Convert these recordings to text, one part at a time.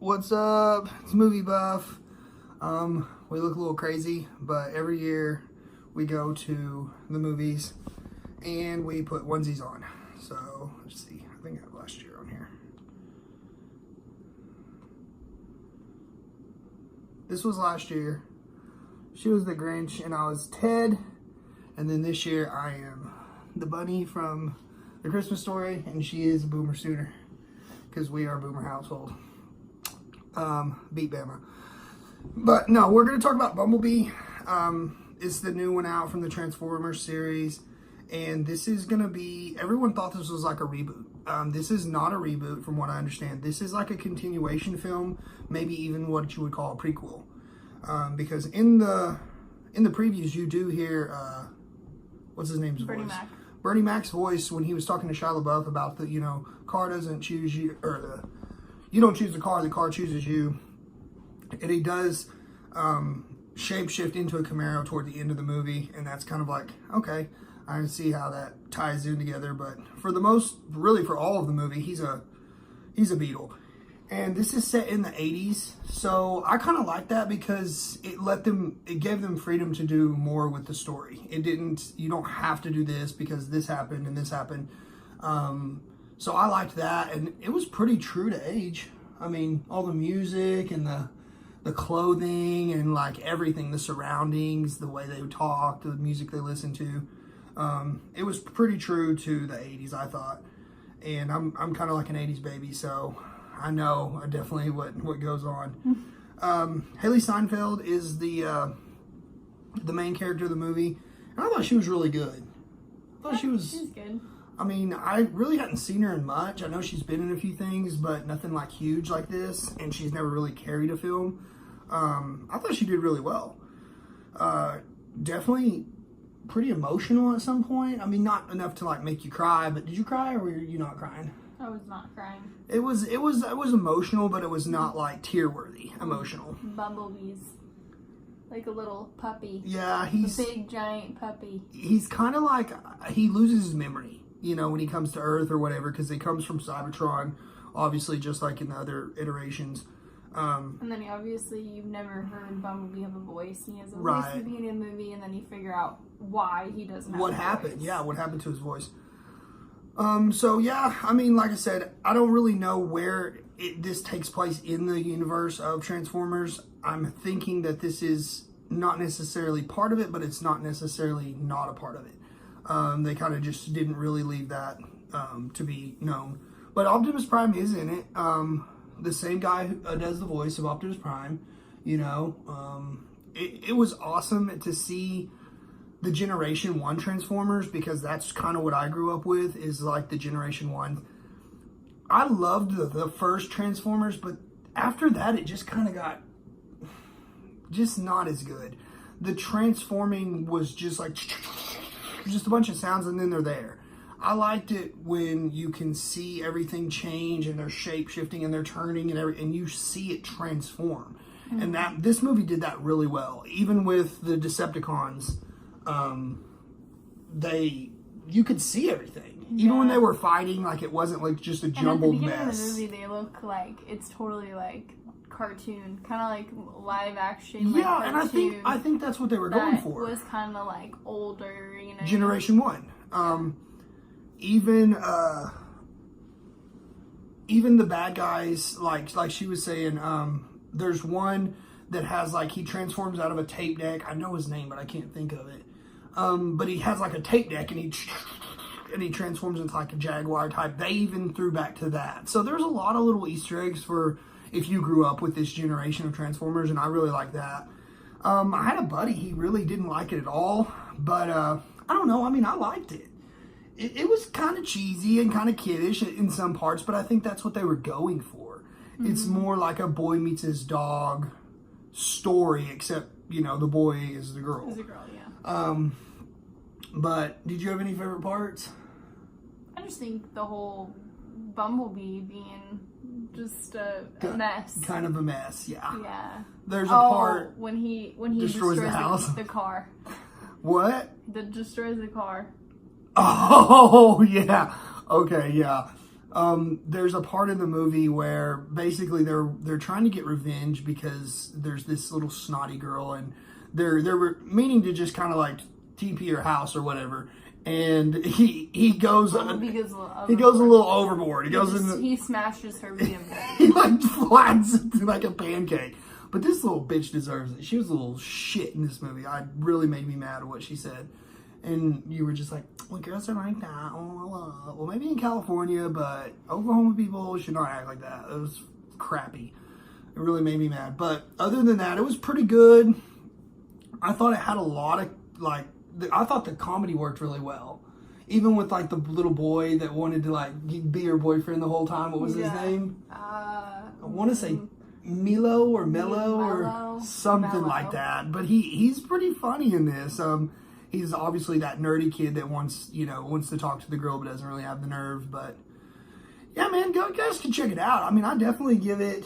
What's up? It's Movie Buff. We look a little crazy, but every year we go to the movies and we put onesies on. So, let's see. I think I have last year on here. This was last year. She was the Grinch and I was Ted. And then this year I am the bunny from The Christmas Story and she is a Boomer Sooner. Because we are a Boomer household. Beat Bama. But no, we're going to talk about Bumblebee. It's the new one out from the Transformers series. And this is going to be, everyone thought this was like a reboot. This is not a reboot from what I understand. This is like a continuation film, maybe even what you would call a prequel. Because in the previews you do hear, what's his name's voice? Bernie Mac's voice when he was talking to Shia LaBeouf about the, car doesn't choose you, or you don't choose the car chooses you. And he does shapeshift into a Camaro toward the end of the movie, and that's kind of like, okay, I can see how that ties in together. But for for all of the movie, he's a Beetle. And this is set in the 80s, so I kind of like that because it gave them freedom to do more with the story. You don't have to do this because this happened and this happened. So I liked that, and it was pretty true to age. I mean, all the music and the clothing and like everything, the surroundings, the way they talked, the music they listened to. It was pretty true to the 80s, I thought. And I'm kind of like an 80s baby, so I know definitely what goes on. Haley Steinfeld is the main character of the movie, and I thought she was really good. She's good. I mean, I really hadn't seen her in much. I know she's been in a few things, but nothing like huge like this, and she's never really carried a film. I thought she did really well. Definitely pretty emotional at some point. I mean, not enough to like make you cry, but did you cry or were you not crying? I was not crying. It was emotional, but it was not like tear-worthy emotional. Bumblebee's like a little puppy. Yeah, he's a big giant puppy. He's kind of like he loses his memory, when he comes to Earth or whatever, because he comes from Cybertron, obviously, just like in the other iterations. And then you've never heard Bumblebee have a voice. And he has a voice Right. at the beginning of the movie, and then you figure out why he doesn't have What a happened? voice. Yeah, what happened to his voice? So yeah, I mean, like I said, I don't really know where this takes place in the universe of Transformers. I'm thinking that this is not necessarily part of it, but it's not necessarily not a part of it. They kind of just didn't really leave that to be known. But Optimus Prime is in it. The same guy who does the voice of Optimus Prime. It was awesome to see the Generation 1 Transformers, because that's kind of what I grew up with, is like the Generation 1. I loved the first Transformers, but after that it just kind of got just not as good. The transforming was just like just a bunch of sounds and then they're there. I liked it when you can see everything change and they're shape shifting and they're turning and you see it transform. Mm-hmm. And this movie did that really well. Even with the Decepticons, you could see everything. Yeah. Even when they were fighting, like it wasn't like just a jumbled mess. And at the beginning of the movie, they look like it's totally like cartoon, kind of like live action. Yeah, like and I think that's what they were going for. It was kind of like older, Generation 1. Even the bad guys, like she was saying, there's one that has like, he transforms out of a tape deck. I know his name, but I can't think of it. But he has like a tape deck and he transforms into like a Jaguar type. They even threw back to that. So there's a lot of little Easter eggs for if you grew up with this generation of Transformers, and I really like that. I had a buddy, he really didn't like it at all, but I don't know, I mean, I liked it. It was kind of cheesy and kind of kiddish in some parts, but I think that's what they were going for. Mm-hmm. It's more like a boy meets his dog story, except, the boy is the girl. Is a girl, yeah. But did you have any favorite parts? I just think the whole Bumblebee being just a mess. Kind of a mess, yeah. Yeah. There's a part when he destroys the house. The car. What? That destroys the car. Oh, yeah. Okay, yeah. There's a part in the movie where basically they're trying to get revenge because there's this little snotty girl, and they're meaning to just kind of like TP her house or whatever. And he goes a little overboard. He smashes her BMW. He like flats it like a pancake. But this little bitch deserves it. She was a little shit in this movie. I really made me mad at what she said. And you were just like, well, girls are like that. Well, maybe in California, but Oklahoma people should not act like that. It was crappy. It really made me mad. But other than that, it was pretty good. I thought it had a lot of, like, I thought the comedy worked really well. Even with, like, the little boy that wanted to, like, be her boyfriend the whole time. What was his name? I want to say Milo or Mello or something like that. But he's pretty funny in this. He's obviously that nerdy kid that wants to talk to the girl but doesn't really have the nerve. But yeah, man, guys can check it out. I mean, I definitely give it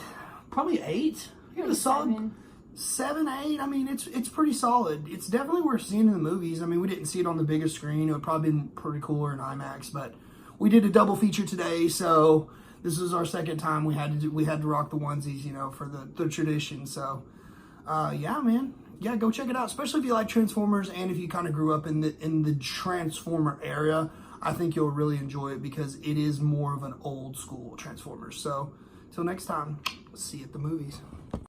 probably 8. Give it a solid 7, 8. I mean, it's pretty solid. It's definitely worth seeing in the movies. I mean, we didn't see it on the biggest screen. It would probably been pretty cooler in IMAX, but we did a double feature today, so this is our second time we had to rock the onesies, for the tradition. So yeah, man. Yeah, go check it out, especially if you like Transformers and if you kind of grew up in the Transformer era. I think you'll really enjoy it because it is more of an old school Transformers. So, till next time, see you at the movies.